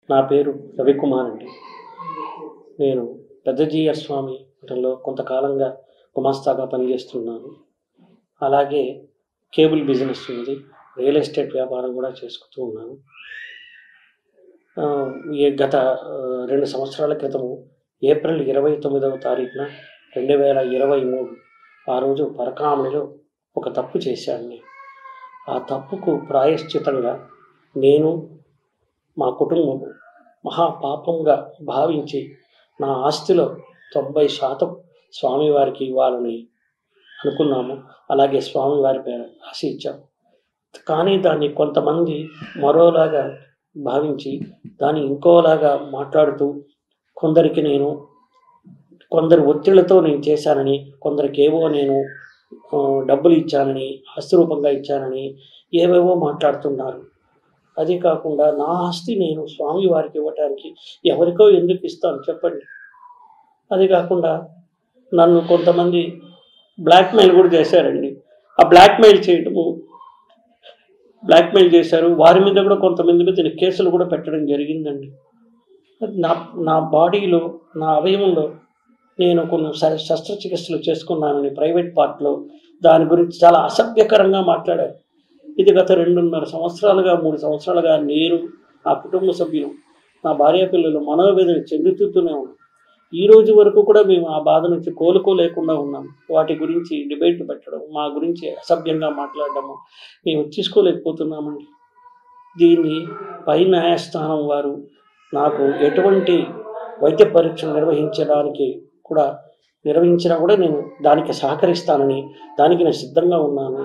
నా పేరు రవికుమార్ అండి. నేను పెద్దజీయర్ స్వామి మఠంలో కొంతకాలంగా గుమాస్తాగా పనిచేస్తున్నాను. అలాగే కేబుల్ బిజినెస్ ఉంది. రియల్ ఎస్టేట్ వ్యాపారం కూడా చేసుకుంటూ ఉన్నాను. గత 2 సంవత్సరాల క్రితము ఏప్రిల్ 29వ తారీఖున 2023 ఆ రోజు పరకామణిలో ఒక తప్పు చేశాను. ఆ తప్పుకు ప్రాయశ్చితంగా నేను మా కుటుంబం మహాపాపంగా భావించి నా ఆస్తిలో 90% స్వామివారికి ఇవ్వాలని అనుకున్నాము. అలాగే స్వామివారి పేర రాసి ఇచ్చాము. కానీ దాన్ని కొంతమంది మరోలాగా భావించి దాన్ని ఇంకోలాగా మాట్లాడుతూ కొందరి ఒత్తిళ్లతో నేను చేశానని, కొందరికేవో నేను డబ్బులు ఇచ్చానని, ఆస్తి రూపంగా ఇచ్చానని ఏవేవో మాట్లాడుతున్నారు. అది కాకుండా నా ఆస్తి నేను స్వామివారికి ఇవ్వటానికి ఎవరికో ఎందుకు ఇస్తాను చెప్పండి. అది కాకుండా నన్ను కొంతమంది బ్లాక్మెయిల్ కూడా చేశారండి. ఆ బ్లాక్మెయిల్ చేశారు. వారి మీద కూడా కొంతమంది మీద కేసులు కూడా పెట్టడం జరిగిందండి. నా బాడీలో, నా అవయవంలో నేను కొన్ని శస్త్రచికిత్సలు చేసుకున్నానని ప్రైవేట్ పార్ట్లో దాని గురించి చాలా అసభ్యకరంగా మాట్లాడారు. ఇది గత 2.5 సంవత్సరాలుగా 3 సంవత్సరాలుగా నేను, నా కుటుంబ సభ్యులు, నా భార్య పిల్లలు మనోవేదన చెందుతూనే ఉన్నాం. ఈ రోజు వరకు కూడా మేము ఆ బాధ నుంచి కోలుకోలేకుండా ఉన్నాం. వాటి గురించి డిబేట్ పెట్టడం, మా గురించి అసభ్యంగా మాట్లాడడము మేము తీసుకోలేకపోతున్నామండి. దీన్ని పై న్యాయస్థానం వారు నాకు ఎటువంటి వైద్య పరీక్షలు నిర్వహించినా కూడా నేను దానికి సహకరిస్తానని, దానికి నేను సిద్ధంగా ఉన్నాను.